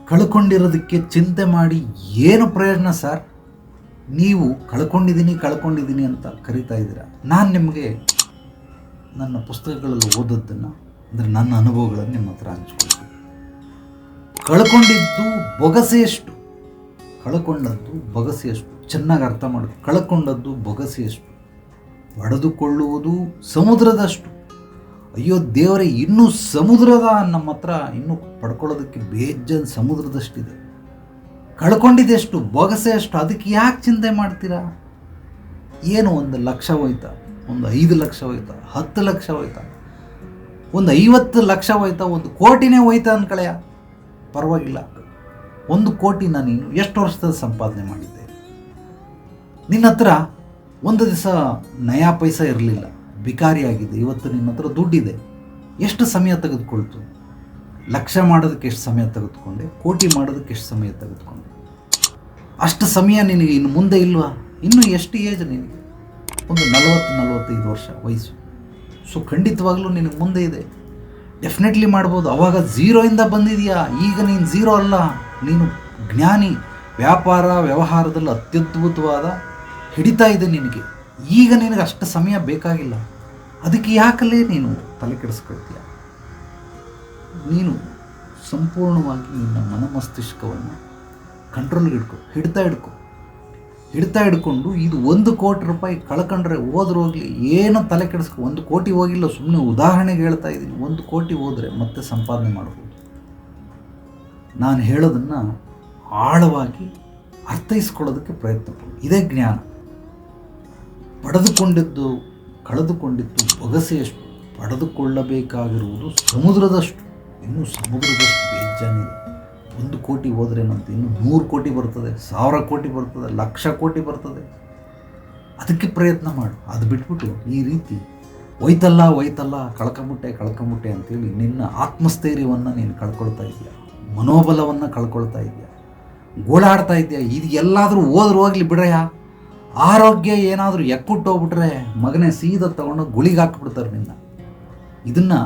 ಕಳ್ಕೊಂಡಿರೋದಕ್ಕೆ ಚಿಂತೆ ಮಾಡಿ ಏನು ಪ್ರಯೋಜನ ಸರ್? ನೀವು ಕಳ್ಕೊಂಡಿದ್ದೀನಿ ಅಂತ ಕರಿತಾ ಇದ್ದೀರಾ. ನಾನು ನಿಮಗೆ ನನ್ನ ಪುಸ್ತಕಗಳಲ್ಲಿ ಓದೋದನ್ನು, ಅಂದರೆ ನನ್ನ ಅನುಭವಗಳನ್ನು ನಿಮ್ಮ ಹತ್ರ ಹಂಚ್ಕೊಳ್ತೀನಿ. ಕಳ್ಕೊಂಡದ್ದು ಬೊಗಸೆಯಷ್ಟು ಚೆನ್ನಾಗಿ ಅರ್ಥ ಮಾಡಬೇಕು. ಕಳ್ಕೊಂಡದ್ದು ಬೊಗಸೆಯಷ್ಟು, ಪಡೆದುಕೊಳ್ಳುವುದು ಸಮುದ್ರದಷ್ಟು. ಅಯ್ಯೋ ದೇವರೇ, ಇನ್ನೂ ಸಮುದ್ರದ ನಮ್ಮ ಹತ್ರ ಇನ್ನೂ ಪಡ್ಕೊಳ್ಳೋದಕ್ಕೆ ಬೇಜಾನ್ ಸಮುದ್ರದಷ್ಟಿದೆ. ಕಳ್ಕೊಂಡಿದ್ದೆಷ್ಟು? ಬೊಗಸೆಯಷ್ಟು. ಅದಕ್ಕೆ ಯಾಕೆ ಚಿಂತೆ ಮಾಡ್ತೀರಾ? ಏನು 1 ಲಕ್ಷ ಹೋಯ್ತಾ, 5 ಲಕ್ಷ ಹೋಯ್ತಾ, 10 ಲಕ್ಷ ಹೋಯ್ತಾ, 50 ಲಕ್ಷ ಹೋಯ್ತಾ, 1 ಕೋಟಿನೇ ಹೋಯ್ತಾ ಅನ್ಕಳೆಯ, ಪರವಾಗಿಲ್ಲ. 1 ಕೋಟಿನ ನೀನು ಎಷ್ಟು ವರ್ಷದಲ್ಲಿ ಸಂಪಾದನೆ ಮಾಡಿದ್ದೆ? ನಿನ್ನ ಹತ್ರ ಒಂದು ದಿವಸ ನಯಾ ಪೈಸಾ ಇರಲಿಲ್ಲ, ಬಿಕಾರಿಯಾಗಿದೆ. ಇವತ್ತು ನಿನ್ನ ಹತ್ರ ದುಡ್ಡಿದೆ. ಎಷ್ಟು ಸಮಯ ತೆಗೆದುಕೊಳ್ತು? ಲಕ್ಷ ಮಾಡೋದಕ್ಕೆ ಎಷ್ಟು ಸಮಯ ತೆಗೆದುಕೊಂಡೆ? ಕೋಟಿ ಮಾಡೋದಕ್ಕೆ ಎಷ್ಟು ಸಮಯ ತೆಗೆದುಕೊಂಡೆ? ಅಷ್ಟು ಸಮಯ ನಿನಗೆ ಇನ್ನು ಮುಂದೆ ಇಲ್ವಾ? ಇನ್ನು ಎಷ್ಟು ಏಜ್ ನಿನಗೆ? ಒಂದು 40-45 ವರ್ಷ ವಯಸ್ಸು. ಸೊ ಖಂಡಿತವಾಗ್ಲೂ ನಿನಗೆ ಮುಂದೆ ಇದೆ. ಡೆಫಿನೆಟ್ಲಿ ಮಾಡ್ಬೋದು. ಅವಾಗ ಝೀರೋಯಿಂದ ಬಂದಿದೆಯಾ? ಈಗ ನೀನು ಝೀರೋ ಅಲ್ಲ, ನೀನು ಜ್ಞಾನಿ. ವ್ಯಾಪಾರ ವ್ಯವಹಾರದಲ್ಲಿ ಅತ್ಯದ್ಭುತವಾದ ಹಿಡಿತಾ ಇದೆ ನಿನಗೆ. ಈಗ ನಿನಗೆ ಅಷ್ಟು ಸಮಯ ಬೇಕಾಗಿಲ್ಲ. ಅದಕ್ಕೆ ಯಾಕಲೇ ನೀನು ತಲೆ ಕೆಡಿಸ್ಕೊಳ್ತೀಯ? ನೀನು ಸಂಪೂರ್ಣವಾಗಿ ನಿನ್ನ ಮನಮಸ್ತಿಷ್ಕವನ್ನು ಕಂಟ್ರೋಲ್ಗೆ ಹಿಡ್ತಾ ಹಿಡ್ಕೊಂಡು ಇದು 1 ಕೋಟಿ ರೂಪಾಯಿ ಕಳ್ಕೊಂಡ್ರೆ ಹೋಗ್ಲಿ, ಏನು ತಲೆ ಕೆಡಿಸ್ಕೊ. 1 ಕೋಟಿ ಹೋಗಿಲ್ಲ, ಸುಮ್ಮನೆ ಉದಾಹರಣೆಗೆ ಹೇಳ್ತಾ ಇದ್ದೀನಿ. 1 ಕೋಟಿ ಹೋದರೆ ಮತ್ತೆ ಸಂಪಾದನೆ ಮಾಡ್ಬೋದು. ನಾನು ಹೇಳೋದನ್ನು ಆಳವಾಗಿ ಅರ್ಥೈಸ್ಕೊಳ್ಳೋದಕ್ಕೆ ಪ್ರಯತ್ನ ಪಡು. ಇದೇ ಜ್ಞಾನ. ಪಡೆದುಕೊಂಡಿದ್ದು ಕಳೆದುಕೊಂಡಿದ್ದು ಬೊಗಸೆಯಷ್ಟು, ಪಡೆದುಕೊಳ್ಳಬೇಕಾಗಿರುವುದು ಸಮುದ್ರದಷ್ಟು. ಇನ್ನೂ ಸಮುದ್ರದಷ್ಟು ಬೇಜಾನಿದೆ. 1 ಕೋಟಿ ಹೋದ್ರೇನಂತ ಇನ್ನು 100 ಕೋಟಿ ಬರ್ತದೆ, 1000 ಕೋಟಿ ಬರ್ತದೆ, 1,00,000 ಕೋಟಿ ಬರ್ತದೆ. ಅದಕ್ಕೆ ಪ್ರಯತ್ನ ಮಾಡು. ಅದು ಬಿಟ್ಬಿಟ್ಟು ಈ ರೀತಿ ಹೋಯ್ತಲ್ಲ ಕಳ್ಕೊಂಬಿಟ್ಟೆ ಅಂತೇಳಿ ನಿನ್ನ ಆತ್ಮಸ್ಥೈರ್ಯವನ್ನು ನೀನು ಕಳ್ಕೊಳ್ತಾ ಇದೆಯಾ, ಮನೋಬಲವನ್ನು ಕಳ್ಕೊಳ್ತಾ ಇದೆಯಾ, ಗೋಳಾಡ್ತಾ ಇದೆಯಾ. ಇದು ಎಲ್ಲಾದರೂ ಹೋಗ್ಲಿ ಬಿಡ್ರಯ್ಯ. ಆರೋಗ್ಯ ಏನಾದರೂ ಹೋಗ್ಬಿಟ್ರೆ ಮಗನೇ ಸೀದಾ ತಗೊಂಡು ಗುಳಿಗೆ ಹಾಕ್ಬಿಡ್ತಾರೆ ನಿನ್ನ. ಇದನ್ನು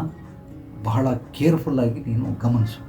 ಬಹಳ ಕೇರ್ಫುಲ್ಲಾಗಿ ನೀನು ಗಮನಿಸು.